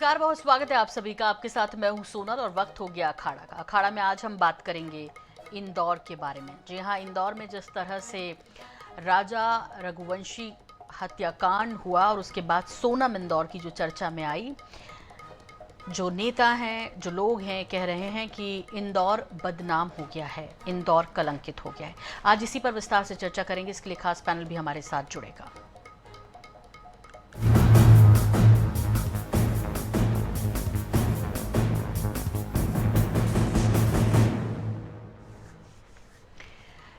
नमस्कार, बहुत स्वागत है आप सभी का। आपके साथ मैं हूं सोनल और वक्त हो गया अखाड़ा का। अखाड़ा में आज हम बात करेंगे इंदौर के बारे में। जी हां, इंदौर में जिस तरह से राजा रघुवंशी हत्याकांड हुआ और उसके बाद सोनम इंदौर की जो चर्चा में आई, जो नेता हैं, जो लोग हैं, कह रहे हैं कि इंदौर बदनाम हो गया है, इंदौर कलंकित हो गया है। आज इसी पर विस्तार से चर्चा करेंगे। इसके लिए खास पैनल भी हमारे साथ जुड़ेगा।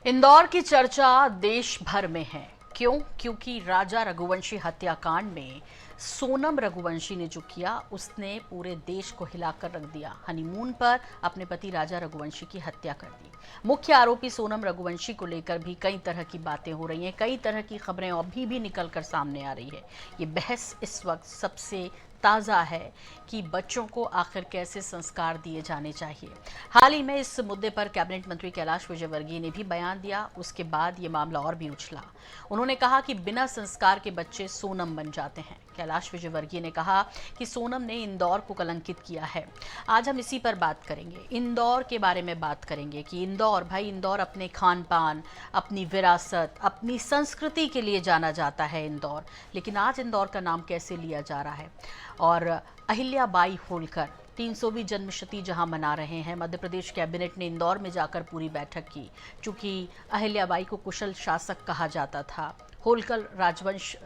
इंदौर की चर्चा देश भर में है। क्यों? क्योंकि राजा रघुवंशी हत्याकांड में सोनम रघुवंशी ने जो किया, उसने पूरे देश को हिलाकर रख दिया। हनीमून पर अपने पति राजा रघुवंशी की हत्या कर दी। मुख्य आरोपी सोनम रघुवंशी को लेकर भी कई तरह की बातें हो रही हैं, कई तरह की खबरें अभी भी निकलकर सामने आ रही है। ये बहस इस वक्त सबसे ताज़ा है कि बच्चों को आखिर कैसे संस्कार दिए जाने चाहिए। हाल ही में इस मुद्दे पर कैबिनेट मंत्री कैलाश विजयवर्गीय ने भी बयान दिया। उसके बाद ये मामला और भी उछला। उन्होंने कहा कि बिना संस्कार के बच्चे सोनम बन जाते हैं। कैलाश विजयवर्गीय ने कहा कि सोनम ने इंदौर को कलंकित किया है। आज हम इसी पर बात करेंगे, इंदौर के बारे में बात करेंगे कि इंदौर अपने खान पान, अपनी विरासत, अपनी संस्कृति के लिए जाना जाता है इंदौर। लेकिन आज इंदौर का नाम कैसे लिया जा रहा है? और अहिल्याबाई होलकर 300वीं जन्मशती जहां मना रहे हैं, मध्य प्रदेश कैबिनेट ने इंदौर में जाकर पूरी बैठक की। चूंकि अहिल्याबाई को कुशल शासक कहा जाता था, होलकर राजवंश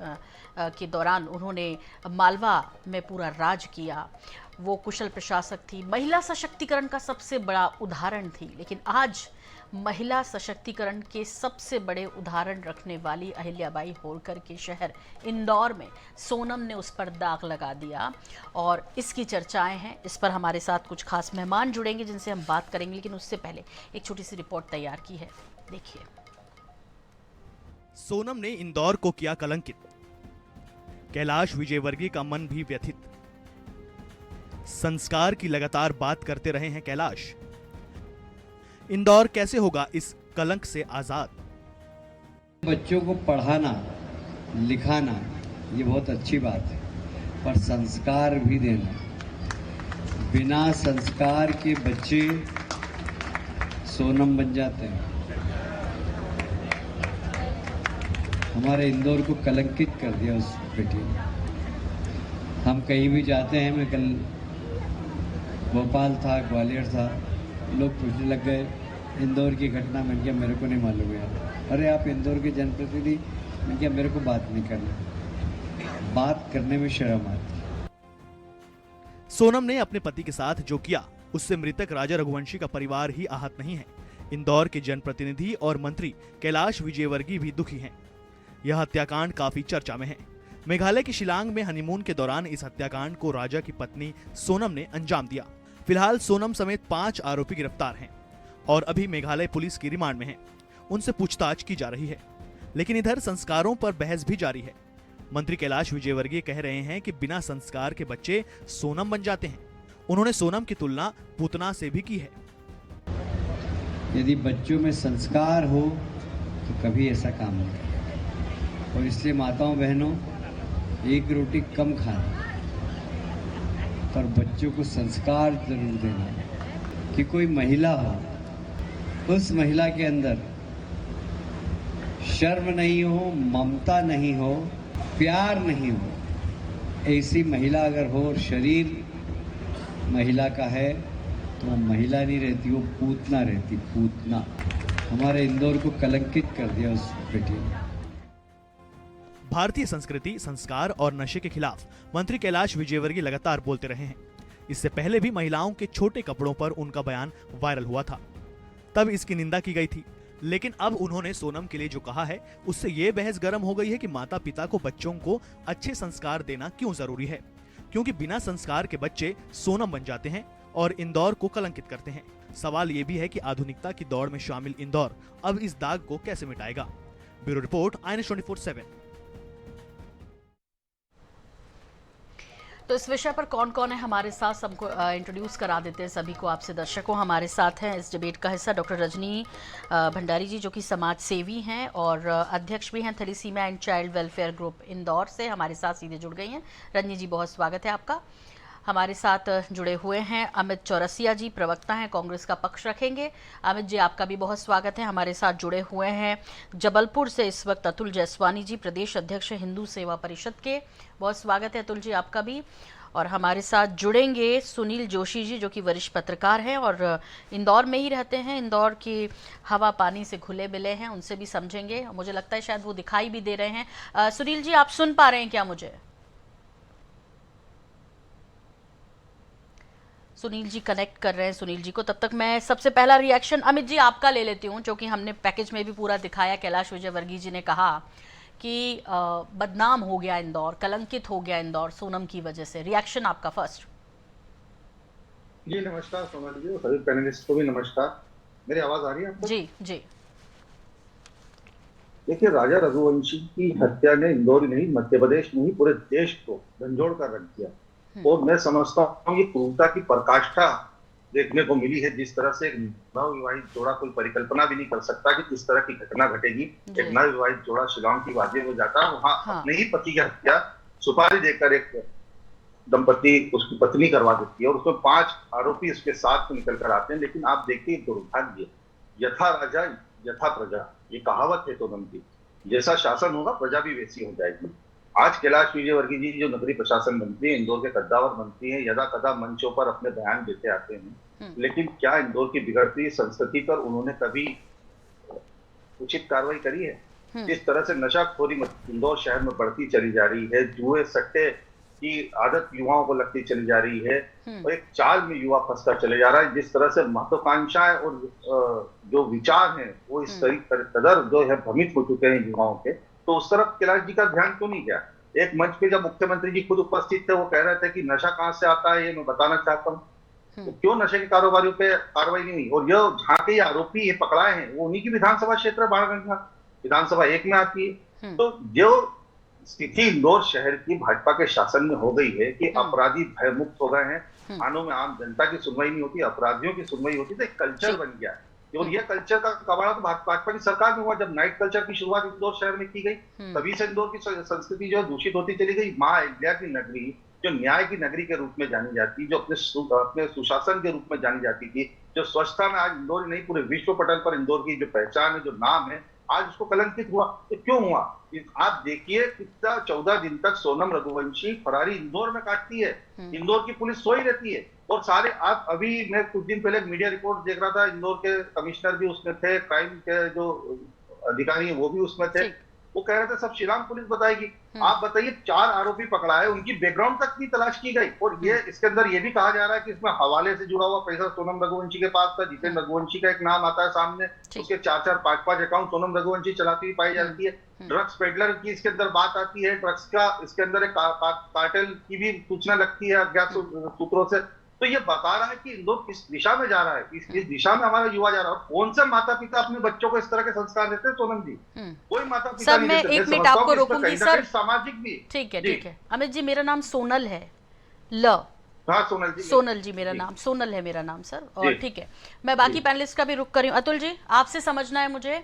के दौरान उन्होंने मालवा में पूरा राज किया, वो कुशल प्रशासक थी, महिला सशक्तिकरण का सबसे बड़ा उदाहरण थी। लेकिन आज महिला सशक्तिकरण के सबसे बड़े उदाहरण रखने वाली अहिल्याबाई होलकर के शहर इंदौर में सोनम ने उस पर दाग लगा दिया और इसकी चर्चाएं हैं। इस पर हमारे साथ कुछ खास मेहमान जुड़ेंगे जिनसे हम बात करेंगे, लेकिन उससे पहले एक छोटी सी रिपोर्ट तैयार की है, देखिए। सोनम ने इंदौर को किया कलंकित, कैलाश विजयवर्गीय का मन भी व्यथित। संस्कार की लगातार बात करते रहे हैं कैलाश। इंदौर कैसे होगा इस कलंक से आजाद? बच्चों को पढ़ाना लिखाना ये बहुत अच्छी बात है, पर संस्कार भी देना। बिना संस्कार के बच्चे सोनम बन जाते हैं। हमारे इंदौर को कलंकित कर दिया उस बेटी ने। हम कहीं भी जाते हैं, मैं कल भोपाल था, ग्वालियर था, लोग पूछने लग गए इंदौर की घटना। मैंने कहा मेरे को नहीं मालूम यार। अरे आप इंदौर के जनप्रतिनिधि? मैंने कहा मेरे को बात नहीं करना, बात करने में शर्म आती। सोनम ने अपने पति के साथ जो किया, उससे मृतक राजा रघुवंशी का परिवार ही आहत नहीं है। इंदौर के जनप्रतिनिधि और मंत्री कैलाश विजयवर्गीय भी दुखी हैं। यह हत्याकांड काफी चर्चा में है। मेघालय के शिलांग में हनीमून के दौरान इस हत्याकांड को राजा की पत्नी सोनम ने अंजाम दिया। फिलहाल सोनम समेत 5 आरोपी गिरफ्तार हैं और अभी मेघालय पुलिस की रिमांड में हैं। उनसे पूछताछ की जा रही है। लेकिन इधर संस्कारों पर बहस भी जारी है। मंत्री कैलाश विजयवर्गीय कह रहे हैं कि बिना संस्कार के बच्चे सोनम बन जाते हैं। उन्होंने सोनम की तुलना पूतना से भी की है। यदि बच्चों में संस्कार हो तो कभी ऐसा काम नहीं करते। और इसलिए माताओं बहनों, एक रोटी कम खाना, पर बच्चों को संस्कार जरूर देना। कि कोई महिला हो, उस महिला के अंदर शर्म नहीं हो, ममता नहीं हो, प्यार नहीं हो। ऐसी महिला अगर हो और शरीर महिला का है तो वो महिला नहीं रहती, वो पूतना रहती, पूतना। हमारे इंदौर को कलंकित कर दिया उस बेटी ने। भारतीय संस्कृति, संस्कार और नशे के खिलाफ मंत्री कैलाश विजयवर्गीय लगातार बोलते रहे हैं। इससे पहले भी महिलाओं के छोटे कपड़ों पर उनका बयान वायरल हुआ था, तब इसकी निंदा की गई थी। लेकिन अब उन्होंने सोनम के लिए जो कहा है, उससे ये बहस गर्म हो गई है कि माता पिता को बच्चों को अच्छे संस्कार देना क्यों जरूरी है, क्योंकि बिना संस्कार के बच्चे सोनम बन जाते हैं और इंदौर को कलंकित करते हैं। सवाल ये भी है कि आधुनिकता की दौड़ में शामिल इंदौर अब इस दाग को कैसे मिटाएगा। Bureau report, INS 24/7। तो इस विषय पर कौन कौन है हमारे साथ, सबको इंट्रोड्यूस करा देते हैं सभी को आपसे। दर्शकों, हमारे साथ हैं इस डिबेट का हिस्सा डॉक्टर रजनी भंडारी जी, जो कि समाज सेवी हैं और अध्यक्ष भी हैं thalassemia and child welfare group Indore से, हमारे साथ सीधे जुड़ गई हैं। रजनी जी, बहुत स्वागत है आपका। हमारे साथ जुड़े हुए हैं अमित चौरसिया जी, प्रवक्ता हैं, कांग्रेस का पक्ष रखेंगे। अमित जी, आपका भी बहुत स्वागत है। हमारे साथ जुड़े हुए हैं जबलपुर से इस वक्त अतुल जैसवानी जी, प्रदेश अध्यक्ष हिंदू सेवा परिषद के। बहुत स्वागत है अतुल जी आपका भी। और हमारे साथ जुड़ेंगे सुनील जोशी जी, जो कि वरिष्ठ पत्रकार हैं और इंदौर में ही रहते हैं, इंदौर की हवा पानी से घुले मिले हैं, उनसे भी समझेंगे। मुझे लगता है शायद वो दिखाई भी दे रहे हैं। सुनील जी, आप सुन पा रहे हैं क्या मुझे? सुनील जी कनेक्ट कर रहे हैं सुनील जी को। तब तक मैं सबसे पहला रिएक्शन अमित जी आपका ले लेती हूँ, जो कि हमने पैकेज में भी पूरा दिखाया। कैलाश विजयवर्गीय जी ने कहा कि बदनाम हो गया इंदौर, कलंकित हो गया इंदौर सोनम की वजह से। रिएक्शन आपका फर्स्ट। जी नमस्कार सोनल जी और सभी पैनलिस्ट को भी नमस्कार। मेरी आवाज आ रही है आपको? जी जी। देखिए, राजा रघुवंशी की हत्या ने इंदौर नहीं, मध्य प्रदेश नहीं, पूरे देश को झंझोड़ कर रख दिया। और मैं समझता हूँ ये क्रूरता की पराकाष्ठा देखने को मिली है। जिस तरह से एक नवविवाहित जोड़ा कोई परिकल्पना भी नहीं कर सकता कि किस तरह की घटना घटेगी। एक नवविवाहित जोड़ा शिलांग की वादी में जाता है, वहां अपने ही पति की हत्या सुपारी देकर एक दंपति उसकी पत्नी करवा देती है और उसमें 5 आरोपी उसके साथ निकल कर आते हैं। लेकिन आप देखिए दुर्भाग्य, यथा राजा यथा प्रजा, ये कहावत है सोनम की। जैसा शासन होगा प्रजा भी वैसी हो जाएगी। आज कैलाश विजयवर्गीय जी जो नगरीय प्रशासन मंत्री है, इंदौर के कद्दावर मंत्री हैं, यदा कदा मंचों पर अपने बयान देते आते हैं, लेकिन क्या इंदौर की बिगड़ती संस्कृति पर उन्होंने कभी उचित कार्रवाई करी है? जिस तरह से नशाखोरी इंदौर शहर में बढ़ती चली जा रही है, जुए सट्टे की आदत युवाओं को लगती चली जा रही है और एक चाल में युवा फंसता चले जा रहा है। जिस तरह से महत्वाकांक्षाएं और जो विचार हैं वो इस कदर जो है भ्रमित हो चुके हैं युवाओं के, तो उस तरफ कैलाश जी का ध्यान क्यों नहीं गया? एक मंच पे जब मुख्यमंत्री जी खुद उपस्थित थे, वो कह रहे थे कि नशा कहां से आता है ये मैं बताना चाहता हूँ। तो क्यों नशे के कारोबारियों पे कार्रवाई नहीं हुई? और ये जहाँ के आरोपी ये पकड़ाए हैं वो उन्हीं की विधानसभा क्षेत्र बाणगंगा विधानसभा 1 में आती है। तो जो स्थिति इंदौर शहर की भाजपा के शासन में हो गई है कि अपराधी भयमुक्त हो गए हैं, थानों में आम जनता की सुनवाई नहीं होती, अपराधियों की सुनवाई होती, तो एक कल्चर बन गया है। और यह कल्चर का कबाड़ा तो भाजपा की सरकार में हुआ, जब नाइट कल्चर की शुरुआत इंदौर शहर में की गई, तभी से इंदौर की संस्कृति जो है दूषित होती चली गई। मां अहिल्या की नगरी, जो न्याय की नगरी के रूप में जानी जाती, जो अपने सुशासन के रूप में जानी जाती थी, जो स्वच्छता में आज इंदौर नहीं पूरे विश्व पटल पर इंदौर की जो पहचान है, जो नाम है, आज उसको कलंकित हुआ। तो क्यों हुआ? आप देखिए कितना 14 दिन तक सोनम रघुवंशी फरारी इंदौर में काटती है, इंदौर की पुलिस सोई रहती है। और सारे आप अभी मैं कुछ दिन पहले मीडिया रिपोर्ट देख रहा था, इंदौर के कमिश्नर भी उसमें थे, क्राइम के जो अधिकारी हैं वो भी उसमें थे। वो कह रहे थे सब शिलांग पुलिस बताएगी। आप बताइए 4 आरोपी पकड़ाए, उनकी बैकग्राउंड तक की तलाश की गई। और ये इसके अंदर ये भी कहा जा रहा है कि इसमें हवाले से जुड़ा हुआ पैसा सोनम रघुवंशी के पास था। जितेंद्र रघुवंशी का एक नाम आता है सामने, उसके 4-4, 5-5 अकाउंट सोनम रघुवंशी चलाती हुई पाई जाती है। ड्रग्स पेडलर की इसके अंदर बात आती है, ड्रग्स का इसके अंदर एक कार्टेल की भी सूचना लगती है अज्ञात सूत्रों से। तो ये बता रहा है कि इंदौर किस दिशा में जा रहा है, किस दिशा में हमारा युवा जा रहा है। कौन से माता पिता अपने बच्चों को इस तरह के संस्कार देते हैं सोनम जी? कोई माता पिता नहीं देते। मैं 1 मिनट आपको रोकूंगी सर, सामाजिक भी। ठीक है। अमित जी, मेरा नाम सोनल है। हाँ सोनल जी मेरा नाम, सोनल है मेरा नाम सर। और ठीक है, मैं बाकी पैनलिस्ट का भी रुख कर रही हूँ। अतुल जी, आपसे समझना है मुझे,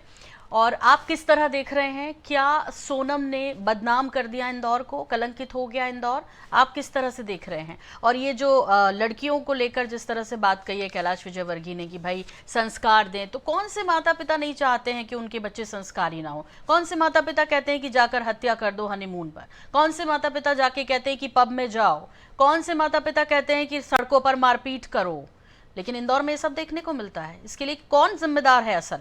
और आप किस तरह देख रहे हैं? क्या सोनम ने बदनाम कर दिया इंदौर को, कलंकित हो गया इंदौर? आप किस तरह से देख रहे हैं? और ये जो लड़कियों को लेकर जिस तरह से बात कही है कैलाश विजयवर्गीय ने कि भाई संस्कार दें, तो कौन से माता पिता नहीं चाहते हैं कि उनके बच्चे संस्कारी ना हो? कौन से माता पिता कहते हैं कि जाकर हत्या कर दो हनीमून पर? कौन से माता पिता जाके कहते हैं कि पब में जाओ? कौन से माता पिता कहते हैं कि सड़कों पर मारपीट करो? लेकिन इंदौर में ये सब देखने को मिलता है। इसके लिए कौन जिम्मेदार है असल?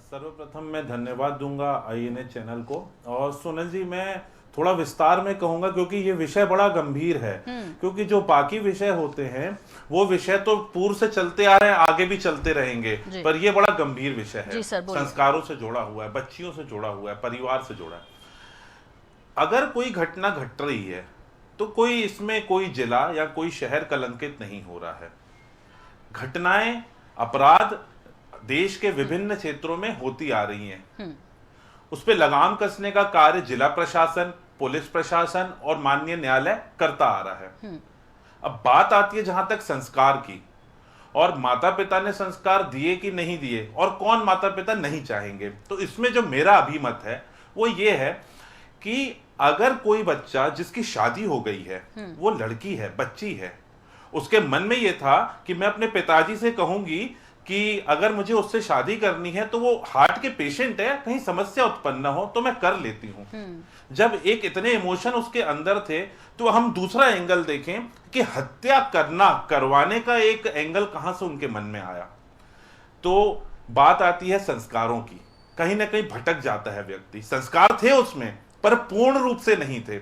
सर्वप्रथम मैं धन्यवाद दूंगा INA चैनल को। और सोनल जी, मैं थोड़ा विस्तार में कहूंगा क्योंकि ये विषय बड़ा गंभीर है। क्योंकि जो बाकी विषय होते हैं वो विषय तो पूर्व से चलते आ रहे हैं, आगे भी चलते रहेंगे, पर ये बड़ा गंभीर विषय है। संस्कारों से जुड़ा हुआ है, बच्चियों से जुड़ा हुआ है, परिवार से जुड़ा है। अगर कोई घटना घट रही है तो कोई इसमें कोई जिला या कोई शहर कलंकित नहीं हो रहा है। घटनाएं, अपराध देश के विभिन्न क्षेत्रों में होती आ रही हैं। उस पर लगाम कसने का कार्य जिला प्रशासन, पुलिस प्रशासन और माननीय न्यायालय करता आ रहा है। अब बात आती है जहां तक संस्कार की, और माता पिता ने संस्कार दिए कि नहीं दिए, और कौन माता पिता नहीं चाहेंगे। तो इसमें जो मेरा अभिमत है वो ये है कि अगर कोई बच्चा जिसकी शादी हो गई है, वो लड़की है, बच्ची है, उसके मन में ये था कि मैं अपने पिताजी से कहूंगी कि अगर मुझे उससे शादी करनी है तो वो हार्ट के पेशेंट है, कहीं समस्या उत्पन्न हो तो मैं कर लेती हूँ। जब एक इतने इमोशन उसके अंदर थे तो हम दूसरा एंगल देखें कि हत्या करवाने का एक एंगल कहां से उनके मन में आया। तो बात आती है संस्कारों की, कहीं ना कहीं भटक जाता है व्यक्ति। संस्कार थे उसमें पर पूर्ण रूप से नहीं थे,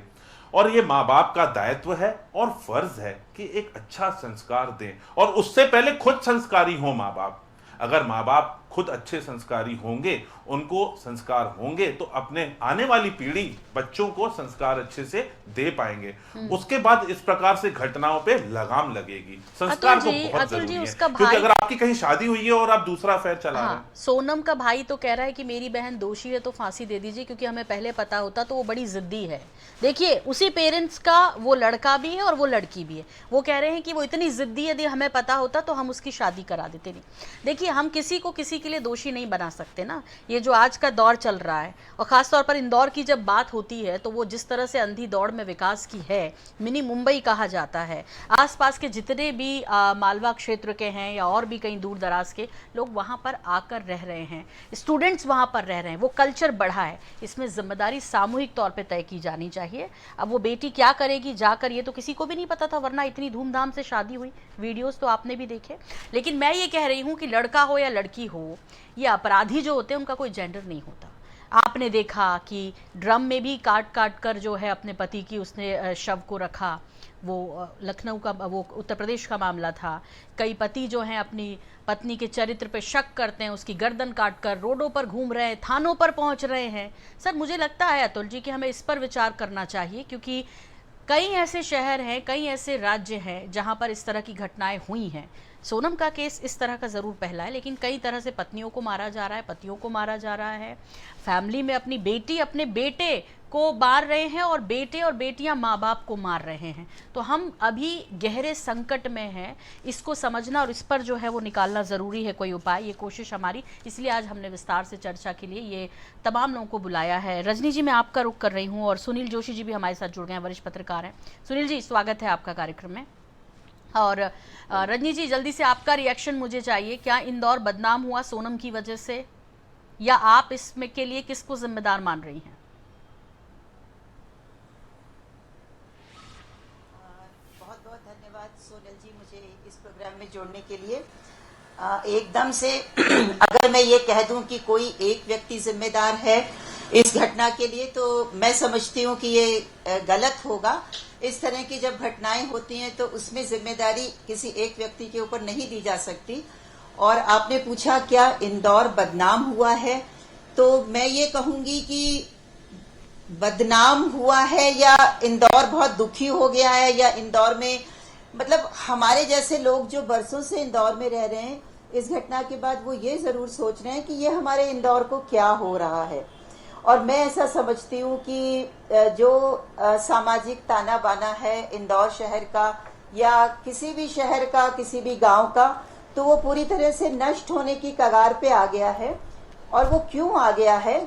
और ये माँ बाप का दायित्व है और फर्ज है कि एक अच्छा संस्कार दें, और उससे पहले खुद संस्कारी हो माँ बाप। अगर माँ बाप खुद अच्छे संस्कारी होंगे, उनको संस्कार होंगे, तो अपने आने वाली पीढ़ी बच्चों को संस्कार अच्छे से दे पाएंगे। उसके बाद इस प्रकार से घटनाओं पे लगाम लगेगी। संस्कार तो बहुत जरूरी है, क्योंकि अगर आपकी कहीं शादी हुई है और आप दूसरा अफेयर चला रहे हैं। सोनम का भाई तो कह रहा है कि मेरी बहन दोषी है तो फांसी दे दीजिए, क्योंकि हमें पहले पता होता तो वो बड़ी जिद्दी है। देखिए, उसी पेरेंट्स का वो लड़का भी है और वो लड़की भी है। वो कह रहे हैं कि वो इतनी जिद्दी, यदि हमें पता होता तो हम उसकी शादी करा देते। नहीं, देखिए, हम किसी को किसी के लिए दोषी नहीं बना सकते ना। ये जो आज का दौर चल रहा है, और खासतौर पर इंदौर की जब बात होती है तो वो जिस तरह से अंधी दौड़ में विकास की है, मिनी मुंबई कहा जाता है। आसपास के जितने भी मालवा क्षेत्र के हैं या और भी कहीं दूर दराज के लोग वहाँ पर आकर रह रहे हैं, स्टूडेंट्स वहाँ पर रह रहे हैं, वो कल्चर बढ़ा है। इसमें जिम्मेदारी सामूहिक तौर पर तय की जानी चाहिए। अब वो बेटी क्या करेगी जाकर, ये तो किसी को भी नहीं पता था, वरना इतनी धूमधाम से शादी हुई। वीडियोस तो आपने भी देखे। लेकिन मैं ये कह रही हूँ कि लड़का हो या लड़की हो, ये अपराधी जो होते हैं उनका कोई जेंडर नहीं होता। आपने देखा कि ड्रम में भी काट काट कर जो है अपने पति की उसने शव को रखा। वो लखनऊ का, वो उत्तर प्रदेश का मामला था। कई पति जो हैं अपनी पत्नी के चरित्र पे शक करते हैं, उसकी गर्दन काट कर रोडों पर घूम रहे हैं, थानों पर पहुंच रहे हैं। सर, मुझे लगता है अतुल जी कि हमें इस पर विचार करना चाहिए, क्योंकि कई ऐसे शहर हैं, कई ऐसे राज्य हैं जहां पर इस तरह की घटनाएं हुई हैं। सोनम का केस इस तरह का ज़रूर पहला है, लेकिन कई तरह से पत्नियों को मारा जा रहा है, पतियों को मारा जा रहा है। फैमिली में अपनी बेटी अपने बेटे को मार रहे हैं, और बेटे और बेटियां माँ बाप को मार रहे हैं। तो हम अभी गहरे संकट में हैं। इसको समझना और इस पर जो है वो निकालना ज़रूरी है कोई उपाय। ये कोशिश हमारी, इसलिए आज हमने विस्तार से चर्चा के लिए ये तमाम लोगों को बुलाया है। रजनी जी, मैं आपका रुख कर रही हूँ, और सुनील जोशी जी भी हमारे साथ जुड़ गए हैं, वरिष्ठ पत्रकार हैं। सुनील जी, स्वागत है आपका कार्यक्रम में। और रजनी जी, जल्दी से आपका रिएक्शन मुझे चाहिए। क्या इंदौर बदनाम हुआ सोनम की वजह से, या आप इसमें के लिए किसको जिम्मेदार मान रही हैं? बहुत बहुत धन्यवाद सोनल जी, मुझे इस प्रोग्राम में जोड़ने के लिए। एकदम से अगर मैं ये कह दूं कि कोई एक व्यक्ति जिम्मेदार है इस घटना के लिए, तो मैं समझती हूँ कि ये गलत होगा। इस तरह की जब घटनाएं होती हैं तो उसमें जिम्मेदारी किसी एक व्यक्ति के ऊपर नहीं दी जा सकती। और आपने पूछा क्या इंदौर बदनाम हुआ है, तो मैं ये कहूंगी कि बदनाम हुआ है या इंदौर बहुत दुखी हो गया है, या इंदौर में मतलब हमारे जैसे लोग जो बरसों से इंदौर में रह रहे हैं, इस घटना के बाद वो ये जरूर सोच रहे हैं कि ये हमारे इंदौर को क्या हो रहा है। और मैं ऐसा समझती हूँ कि जो सामाजिक ताना बाना है इंदौर शहर का या किसी भी शहर का, किसी भी गांव का, तो वो पूरी तरह से नष्ट होने की कगार पे आ गया है। और वो क्यों आ गया है?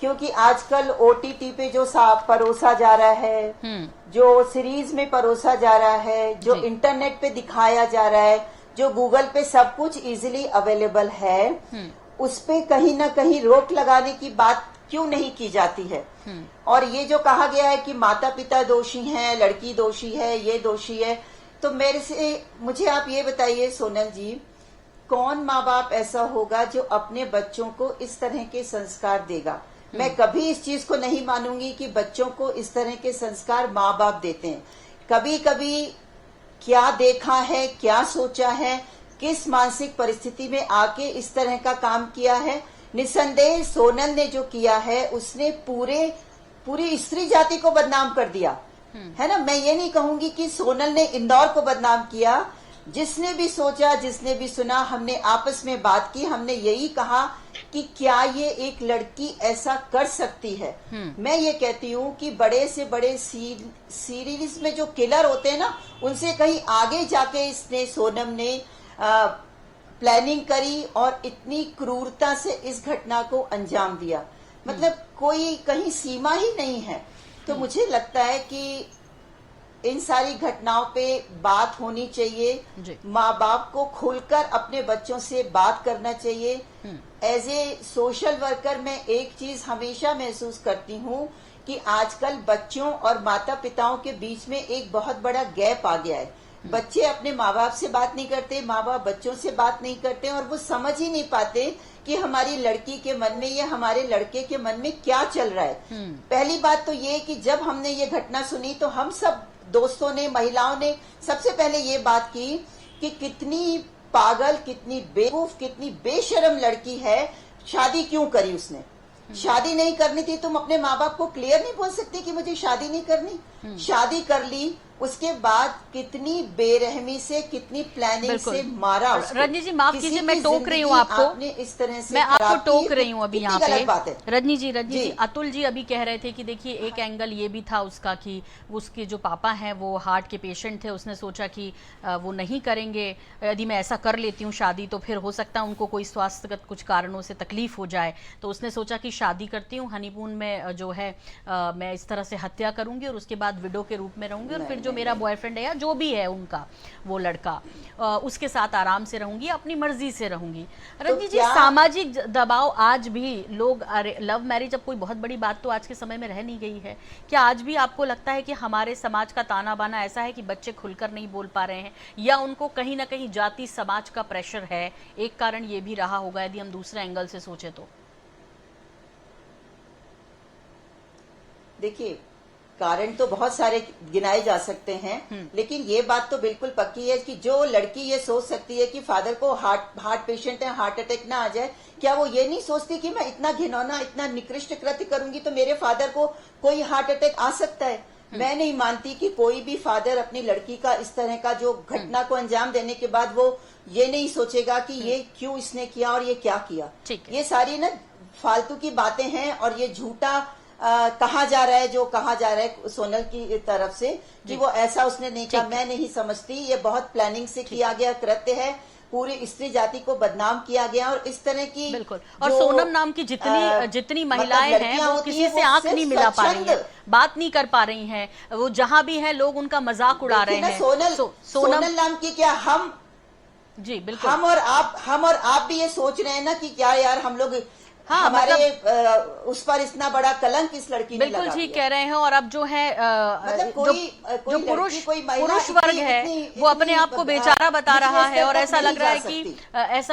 क्योंकि आजकल OTT पे जो परोसा जा रहा है, जो सीरीज में परोसा जा रहा है, जो इंटरनेट पे दिखाया जा रहा है, जो गूगल पे सब कुछ इजीली अवेलेबल है, उस पे कहीं ना कहीं रोक लगाने की बात क्यों नहीं की जाती है? और ये जो कहा गया है कि माता पिता दोषी हैं, लड़की दोषी है, ये दोषी है, तो मुझे आप ये बताइए सोनल जी, कौन माँ बाप ऐसा होगा जो अपने बच्चों को इस तरह के संस्कार देगा? मैं कभी इस चीज को नहीं मानूंगी कि बच्चों को इस तरह के संस्कार माँ बाप देते हैं। कभी कभी क्या देखा है, क्या सोचा है, किस मानसिक परिस्थिति में आके इस तरह का काम किया है। निसंदेह सोनल ने जो किया है उसने पूरी स्त्री जाति को बदनाम कर दिया है ना। मैं ये नहीं कहूंगी कि सोनल ने इंदौर को बदनाम किया। जिसने भी सोचा, जिसने भी सुना, हमने आपस में बात की, हमने यही कहा कि क्या ये एक लड़की ऐसा कर सकती है। मैं ये कहती हूँ कि बड़े से बड़े सीरीज में जो किलर होते हैं ना, उनसे कहीं आगे जाके सोनम ने प्लानिंग करी और इतनी क्रूरता से इस घटना को अंजाम दिया। मतलब कोई कहीं सीमा ही नहीं है। तो मुझे लगता है कि इन सारी घटनाओं पे बात होनी चाहिए। माँ बाप को खुलकर अपने बच्चों से बात करना चाहिए। एज ए सोशल वर्कर मैं एक चीज हमेशा महसूस करती हूँ कि आजकल बच्चों और माता पिताओं के बीच में एक बहुत बड़ा गैप आ गया है। बच्चे अपने माँ बाप से बात नहीं करते, माँ बाप बच्चों से बात नहीं करते, और वो समझ ही नहीं पाते कि हमारी लड़की के मन में या हमारे लड़के के मन में क्या चल रहा है। पहली बात तो ये कि जब हमने ये घटना सुनी तो हम सब दोस्तों ने, महिलाओं ने सबसे पहले ये बात की कि कितनी पागल, कितनी बेवकूफ, कितनी बेशर्म लड़की है, शादी क्यों करी उसने। शादी नहीं करनी थी, तुम अपने माँ बाप को क्लियर नहीं बोल सकती कि मुझे शादी नहीं करनी। शादी कर ली, उसके बाद कितनी बेरहमी से, कितनी प्लानिंग से मारा उसको। रजनी जी माफ कीजिए, मैं टोक रही हूँ आपको, इस तरह से मैं आपको टोक रही हूँ अभी यहाँ पे। रजनी जी अतुल जी अभी कह रहे थे कि देखिए एक एंगल ये भी था उसका कि उसके जो पापा हैं वो हार्ट के पेशेंट थे, उसने सोचा कि वो नहीं करेंगे, यदि मैं ऐसा कर लेती हूँ शादी तो फिर हो सकता है उनको कोई स्वास्थ्यगत कुछ कारणों से तकलीफ हो जाए, तो उसने सोचा कि शादी करती हूँ, हनीमून में जो है मैं इस तरह से हत्या करूंगी और उसके बाद विडो के रूप में रहूंगी और फिर जो मेरा बॉयफ्रेंड है या जो भी है उनका वो लड़का, उसके साथ आराम से रहूंगी, अपनी मर्जी से रहूंगी। रजनी जी सामाजिक दबाव आज भी लोग, अरे लव मैरिज अब कोई बहुत बड़ी बात तो आज के समय में रह नहीं गई है, क्या आज भी आपको लगता है कि हमारे समाज का ताना बाना ऐसा है कि बच्चे खुलकर नहीं बोल पा रहे हैं, या उनको कहीं ना कहीं जाति समाज का प्रेशर है, एक कारण ये भी रहा होगा यदि हम दूसरे एंगल से सोचे तो? देखिए कारण तो बहुत सारे गिनाए जा सकते हैं, लेकिन ये बात तो बिल्कुल पक्की है कि जो लड़की ये सोच सकती है कि फादर को हार्ट पेशेंट है, हार्ट अटैक ना आ जाए, क्या वो ये नहीं सोचती कि मैं इतना घिनौना, इतना निकृष्ट कृत्य करूंगी तो मेरे फादर को कोई हार्ट अटैक आ सकता है। मैं नहीं मानती कि कोई भी फादर अपनी लड़की का इस तरह का जो घटना को अंजाम देने के बाद वो ये नहीं सोचेगा कि ये क्यों इसने किया और ये क्या किया। ये सारी ना फालतू की बातें हैं और ये झूठा कहा जा रहा है, जो कहा जा रहा है सोनल की तरफ से कि वो ऐसा उसने नहीं कहा, मैं नहीं समझती। ये बहुत प्लानिंग से किया गया कृत्य है, पूरी स्त्री जाति को बदनाम किया गया। और इस तरह की बिल्कुल, और सोनम नाम की जितनी महिलाएं हैं वो किसी से आंख नहीं मिला पा रही हैं, बात नहीं कर पा रही हैं, वो जहां भी हैं लोग उनका मजाक उड़ा रहे हैं। सोनल नाम की क्या हम जी बिल्कुल, हम और आप भी ये सोच रहे हैं ना कि क्या यार हम लोग हमारे उस पर इतना बड़ा कलंक इस लड़की ने लगा दिया। बिल्कुल ठीक कह रहे हैं। और अब जो है मतलब जो पुरुष वर्ग है वो अपने आप को बेचारा बता रहा है, और ऐसा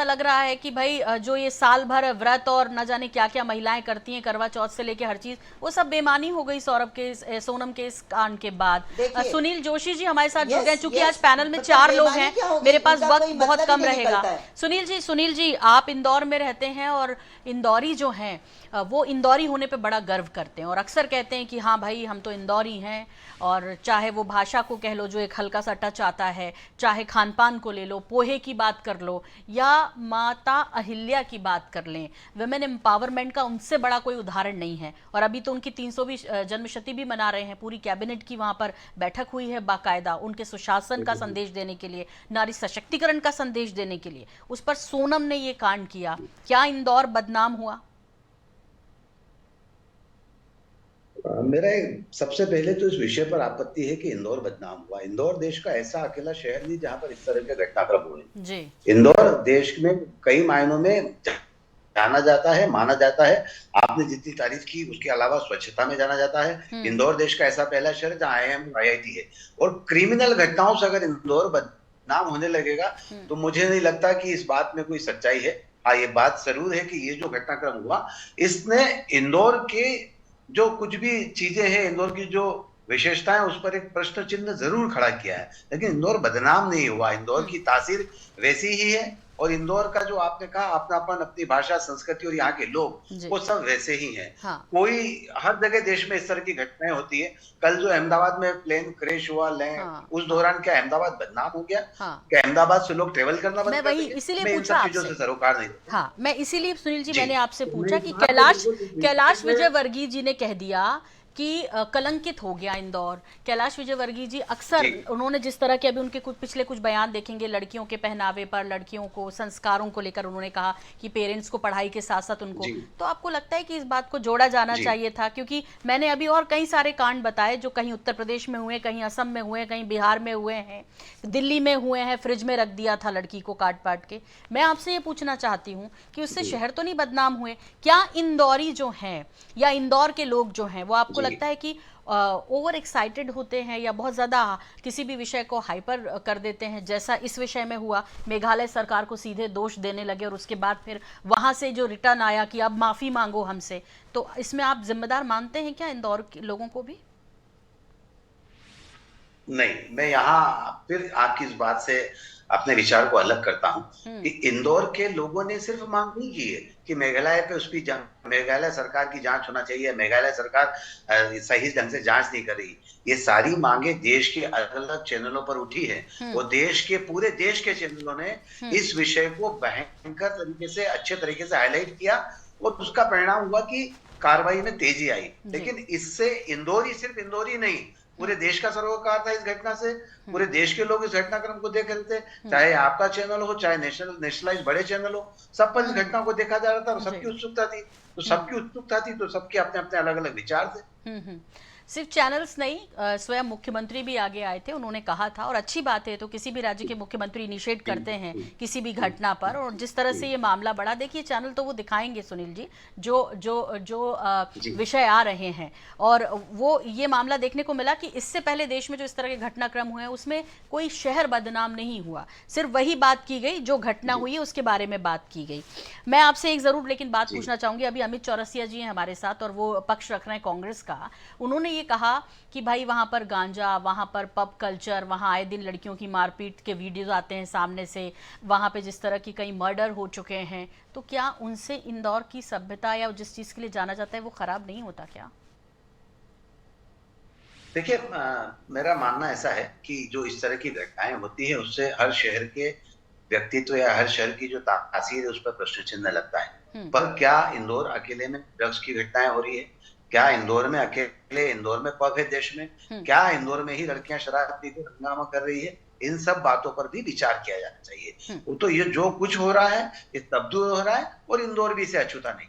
लग रहा है कि भाई जो ये साल भर व्रत और न जाने क्या क्या महिलाएं करती हैं, करवा चौथ से लेके हर चीज, वो सब बेमानी हो गई सोनम के इस कांड के बाद। सुनील जोशी जी हमारे साथ जुड़ गए, चूंकि आज पैनल में 4 लोग हैं, मेरे पास वक्त बहुत कम रहेगा। सुनील जी आप इंदौर में रहते हैं और इंदौरी जो हैं वो इंदौरी होने पे बड़ा गर्व करते हैं और अक्सर कहते हैं कि हाँ भाई हम तो इंदौरी हैं, और चाहे वो भाषा को कह लो जो एक हल्का सा टच आता है, चाहे खान पान को ले लो, पोहे की बात कर लो, या माता अहिल्या की बात कर लें, वुमेन एम्पावरमेंट का उनसे बड़ा कोई उदाहरण नहीं है। और अभी तो उनकी 300वीं जन्मशती भी मना रहे हैं, पूरी कैबिनेट की वहां पर बैठक हुई है बाकायदा उनके सुशासन का संदेश देने के लिए, नारी सशक्तिकरण का संदेश देने के लिए। उस पर सोनम ने ये कांड किया, क्या इंदौर बदनाम हुआ? मेरा सबसे पहले तो इस विषय पर आपत्ति है कि इंदौर बदनाम हुआ। इंदौर देश का ऐसा अकेला शहर नहीं जहां पर इस तरह के घटनाक्रम हुए। इंदौर देश में कई मायनों में जाना जाता है, माना जाता है। आपने जितनी तारीफ की उसके अलावा स्वच्छता में जाना जाता है। इंदौर देश का ऐसा पहला शहर जहाँ IIM IIT है, और क्रिमिनल घटनाओं से अगर इंदौर बदनाम होने लगेगा तो मुझे नहीं लगता कि इस बात में कोई सच्चाई है। हाँ, ये बात जरूर है कि ये जो घटनाक्रम हुआ इसने इंदौर के जो कुछ भी चीजें हैं, इंदौर की जो विशेषताएं, उस पर एक प्रश्न चिन्ह जरूर खड़ा किया है, लेकिन इंदौर बदनाम नहीं हुआ। इंदौर की तासीर वैसी ही है, और इंदौर का जो आपने कहा अपनापन, अपनी भाषा, संस्कृति और यहाँ के लोग, वो सब वैसे ही हैं। हाँ। कोई हर जगह देश में इस तरह की घटनाएं होती है। कल जो अहमदाबाद में प्लेन क्रैश हुआ, हाँ। उस दौरान क्या अहमदाबाद बदनाम हो गया? हाँ। क्या अहमदाबाद से लोग ट्रेवल करना बंद कर दिए? इसीलिए पूछा आपसे, सरोकार नहीं। हाँ, मैं इसीलिए सुनील जी मैंने आपसे पूछा कि कैलाश विजयवर्गीय जी ने कह दिया कि कलंकित हो गया इंदौर। कैलाश विजयवर्गीय जी अक्सर उन्होंने जिस तरह के अभी उनके पिछले कुछ बयान देखेंगे लड़कियों के पहनावे पर, लड़कियों को संस्कारों को लेकर उन्होंने कहा कि पेरेंट्स को पढ़ाई के साथ साथ उनको, तो आपको लगता है कि इस बात को जोड़ा जाना चाहिए था? क्योंकि मैंने अभी और कई सारे कांड बताए जो कहीं उत्तर प्रदेश में हुए, कहीं असम में हुए, कहीं बिहार में हुए हैं, दिल्ली में हुए हैं, फ्रिज में रख दिया था लड़की को काट पाट के। मैं आपसे ये पूछना चाहती हूँ कि उससे शहर तो नहीं बदनाम हुए? क्या इंदौरी जो हैं या इंदौर के लोग जो हैं वो आपको लगता है कि ओवर एक्साइटेड होते हैं या बहुत ज़्यादा किसी भी विषय को हाइपर कर देते हैं, जैसा इस विषय में हुआ? मेघालय सरकार को सीधे दोष देने लगे और उसके बाद फिर वहाँ से जो रिटर्न आया कि अब माफ़ी मांगो हमसे, तो इसमें आप जिम्मेदार मानते हैं क्या इंदौर के लोगों को भी? नहीं, मैं यहाँ फिर आपकी इस बात से अपने विचार को अलग करता हूँ कि इंदौर के लोगों ने सिर्फ मांग नहीं की है कि मेघालय पे उसकी मेघालय सरकार की जांच होना चाहिए, मेघालय सरकार सही ढंग से जांच नहीं कर रही। ये सारी मांगे देश के अलग अलग चैनलों पर उठी है और पूरे देश के चैनलों ने इस विषय को भयंकर तरीके से, अच्छे तरीके से हाईलाइट किया और उसका परिणाम हुआ कि कार्रवाई में तेजी आई। लेकिन इससे सिर्फ इंदौरी नहीं, पूरे देश का सरोकार था इस घटना से। पूरे देश के लोग इस घटनाक्रम को देख रहे थे, चाहे आपका चैनल हो, चाहे नेशनलाइज बड़े चैनल हो, सब पर इस घटना को देखा जा रहा था और सबकी उत्सुकता थी। तो सबके अपने अपने अलग अलग विचार थे। सिर्फ चैनल्स नहीं, स्वयं मुख्यमंत्री भी आगे आए थे, उन्होंने कहा था, और अच्छी बात है, तो किसी भी राज्य के मुख्यमंत्री इनिशिएट करते हैं किसी भी घटना पर, और जिस तरह से ये मामला बढ़ा, देखिए चैनल तो वो दिखाएंगे सुनील जी जो विषय आ रहे हैं, और वो ये मामला देखने को मिला कि इससे पहले देश में जो इस तरह के घटनाक्रम हुए हैं उसमें कोई शहर बदनाम नहीं हुआ, सिर्फ वही बात की गई जो घटना हुई है उसके बारे में बात की गई। मैं आपसे एक जरूर लेकिन बात पूछना चाहूंगी, अभी अमित चौरसिया जी हैं हमारे साथ और वो पक्ष रख रहे हैं कांग्रेस का। उन्होंने ये कहा कि भाई वहां पर गांजा, वहां पर पब कल्चर, वहां आए दिन लड़कियों की मारपीट के वीडियोस आते हैं सामने से, वहां पे जिस तरह की कई मर्डर हो चुके हैं, तो क्या उनसे इंदौर की सभ्यता या जिस चीज के लिए जाना जाता है वो खराब नहीं होता क्या? देखिए, मेरा मानना ऐसा है कि जो इस तरह की घटनाएं होती है उससे हर शहर के व्यक्तित्व या हर शहर की जो तासीर है उस पर प्रश्न चिन्ह लगता है। पर क्या इंदौर अकेले में ड्रग्स की घटनाएं हो रही है? क्या इंदौर में पब है देश में? क्या इंदौर में ही लड़कियां शराब पी कर हंगामा कर रही है? इन सब बातों पर भी विचार किया जाना चाहिए। वो तो ये जो कुछ हो रहा है ये तब्दील हो रहा है और इंदौर भी इसे अछूता नहीं।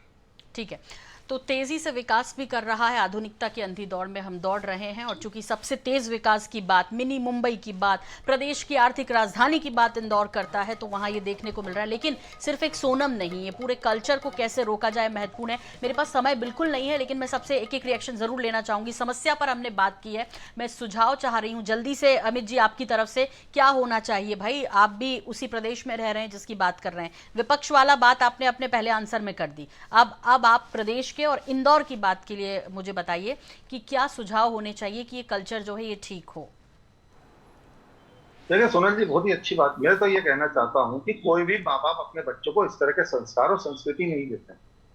ठीक है, तो तेजी से विकास भी कर रहा है, आधुनिकता की अंधी दौड़ में हम दौड़ रहे हैं, और चूंकि सबसे तेज विकास की बात, मिनी मुंबई की बात, प्रदेश की आर्थिक राजधानी की बात इंदौर करता है, तो वहां ये देखने को मिल रहा है। लेकिन सिर्फ एक सोनम नहीं, ये पूरे कल्चर को कैसे रोका जाए महत्वपूर्ण है। मेरे पास समय बिल्कुल नहीं है, लेकिन मैं सबसे एक एक रिएक्शन जरूर लेना चाहूंगी। समस्या पर हमने बात की है, मैं सुझाव चाह रही हूँ जल्दी से अमित जी आपकी तरफ से, क्या होना चाहिए? भाई आप भी उसी प्रदेश में रह रहे हैं जिसकी बात कर रहे हैं, विपक्ष वाला बात आपने अपने पहले आंसर में कर दी, अब आप प्रदेश के और इंदौर की बात के लिए मुझे बताइए कि क्या सुझाव होने चाहिए कि ये कल्चर जो है ये ठीक हो। देखिए सोनल जी, बहुत ही अच्छी बात। मैं तो ये कहना चाहता हूँ कि कोई भी माँ बाप अपने बच्चों को इस तरह के संस्कार और संस्कृति नहीं देते,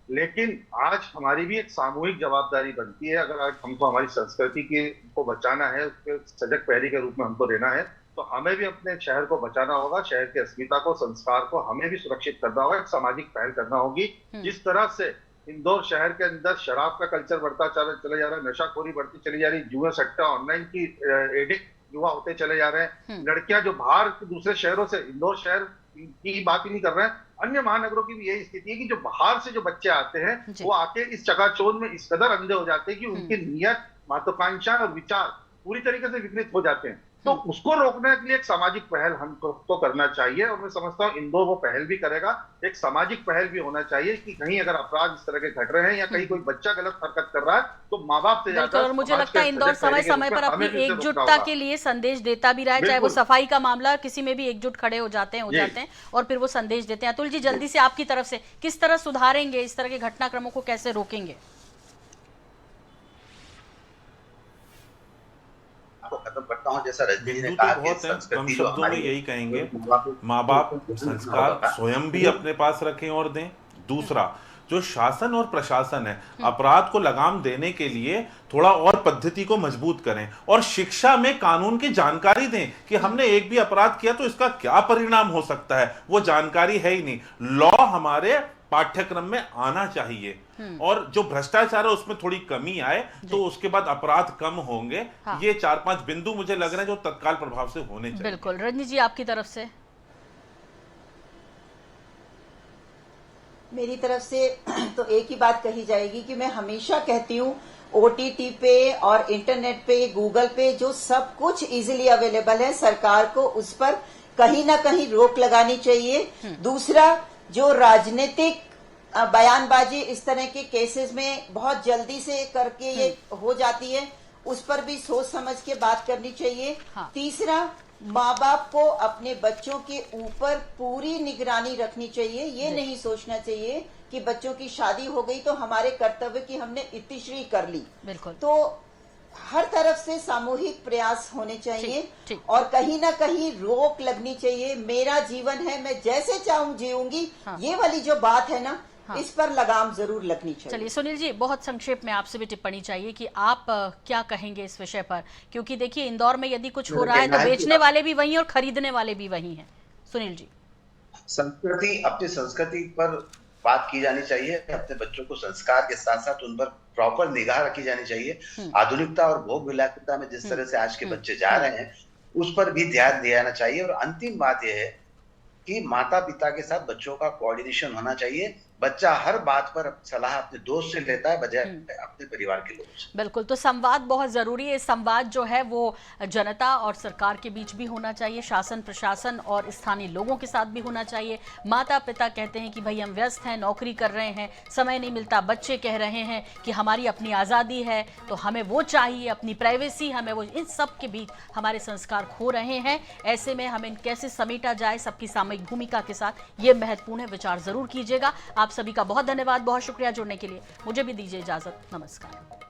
लेकिन आज हमारी भी एक सामूहिक जवाबदारी बनती है। अगर आज हमको हमारी संस्कृति को बचाना है, उसके सजग पहरी के रूप में हमको रहना है, तो हमें भी अपने शहर को बचाना होगा, शहर की अस्मिता को, संस्कार को हमें भी सुरक्षित करना होगा, एक सामाजिक पहल करना होगी। जिस तरह से इंदौर शहर के अंदर शराब का कल्चर बढ़ता चले जा रहा है, नशाखोरी बढ़ती चली जा रही है, जुआ सट्टा ऑनलाइन की एडिक्ट युवा होते चले जा रहे हैं, लड़कियां जो बाहर दूसरे शहरों से, इंदौर शहर की बात ही नहीं कर रहे हैं, अन्य महानगरों की भी यही स्थिति है कि जो बाहर से जो बच्चे आते हैं वो आके इस चकाचौंध में इस कदर अंधे हो जाते हैं कि उनकी नियत, महत्वाकांक्षा और विचार पूरी तरीके से विकृत हो जाते हैं। तो उसको रोकने के लिए एक सामाजिक पहल हमको तो करना चाहिए, और मैं समझता हूँ इंदौर वो पहल भी करेगा। एक सामाजिक पहल भी होना चाहिए कि कहीं अगर अपराध इस तरह के घट रहे हैं या कहीं कोई बच्चा गलत हरकत कर रहा है तो माँ बाप से ज्यादा, और मुझे लगता है इंदौर समय समय पर अपनी एकजुटता के लिए संदेश देता भी रहा है, चाहे वो सफाई का मामला, किसी में भी एकजुट खड़े हो जाते हैं और फिर वो संदेश देते हैं। अतुल जी, जल्दी से आपकी तरफ से किस तरह सुधारेंगे, इस तरह के घटनाक्रमों को कैसे रोकेंगे? खत्म करता हूं, जैसा रजनी ने कहा कि कम शब्दों में यही कहेंगे, माँ बाप संस्कार स्वयं भी अपने पास रखें और दें। दूसरा, जो शासन और प्रशासन है, अपराध को लगाम देने के लिए थोड़ा और पद्धति को मजबूत करें और शिक्षा में कानून की जानकारी दें कि हमने एक भी अपराध किया तो इसका क्या परिणाम हो सकता है, वो जानकारी है ही नहीं। लॉ हमारे पाठ्यक्रम में आना चाहिए और जो भ्रष्टाचार है उसमें थोड़ी कमी आए तो उसके बाद अपराध कम होंगे। हाँ। ये 4-5 बिंदु मुझे लग रहे हैं जो तत्काल प्रभाव से होने चाहिए। बिल्कुल। रजनी जी, आपकी तरफ से? मेरी तरफ से तो एक ही बात कही जाएगी कि मैं हमेशा कहती हूँ OTT पे और इंटरनेट पे, गूगल पे जो सब कुछ इजीली अवेलेबल है, सरकार को उस पर कहीं ना कहीं रोक लगानी चाहिए। दूसरा, जो राजनीतिक बयानबाजी इस तरह के केसेस में बहुत जल्दी से करके ये हो जाती है, उस पर भी सोच समझ के बात करनी चाहिए। हाँ। तीसरा, माँ बाप को अपने बच्चों के ऊपर पूरी निगरानी रखनी चाहिए। ये नहीं सोचना चाहिए कि बच्चों की शादी हो गई तो हमारे कर्तव्य की हमने इतिश्री कर ली। बिल्कुल। तो हर तरफ से सामूहिक प्रयास होने चाहिए ठीक। और कहीं ना कहीं रोक लगनी चाहिए। मेरा जीवन है, मैं जैसे चाहूं जीऊंगी, हाँ। ये वाली जो बात है ना, हाँ। इस पर लगाम जरूर लगनी चाहिए। चलिए सुनील जी, बहुत संक्षेप में आपसे भी टिप्पणी चाहिए कि आप क्या कहेंगे इस विषय पर, क्योंकि देखिए इंदौर में यदि कुछ हो रहा है तो बेचने वाले भी वही और खरीदने वाले भी वही हैं। सुनील जी। संस्कृति, अपनी संस्कृति पर बात की जानी चाहिए। अपने बच्चों को संस्कार के साथ साथ उन पर प्रॉपर निगाह रखी जानी चाहिए। आधुनिकता और भोग विलासिता में जिस तरह से आज के बच्चे जा रहे हैं उस पर भी ध्यान दिया जाना चाहिए। और अंतिम बात यह है कि माता पिता के साथ बच्चों का कोऑर्डिनेशन होना चाहिए। बच्चा हर बात पर सलाह अपने दोस्त से लेता है बजाय अपने परिवार के लोगों से। बिल्कुल। तो संवाद बहुत जरूरी है। संवाद जो है वो जनता और सरकार के बीच भी होना चाहिए, शासन प्रशासन और स्थानीय लोगों के साथ भी होना चाहिए। माता पिता कहते हैं कि भाई हम व्यस्त हैं, नौकरी कर रहे हैं, समय नहीं मिलता। बच्चे कह रहे हैं कि हमारी अपनी आज़ादी है तो हमें वो चाहिए, अपनी प्राइवेसी हमें वो। इन सब के बीच हमारे संस्कार खो रहे हैं। ऐसे में हमें कैसे समेटा जाए सबकी सामूहिक भूमिका के साथ, ये महत्वपूर्ण है। विचार जरूर कीजिएगा। आप सभी का बहुत धन्यवाद, बहुत शुक्रिया जुड़ने के लिए। मुझे भी दीजिए इजाजत। नमस्कार।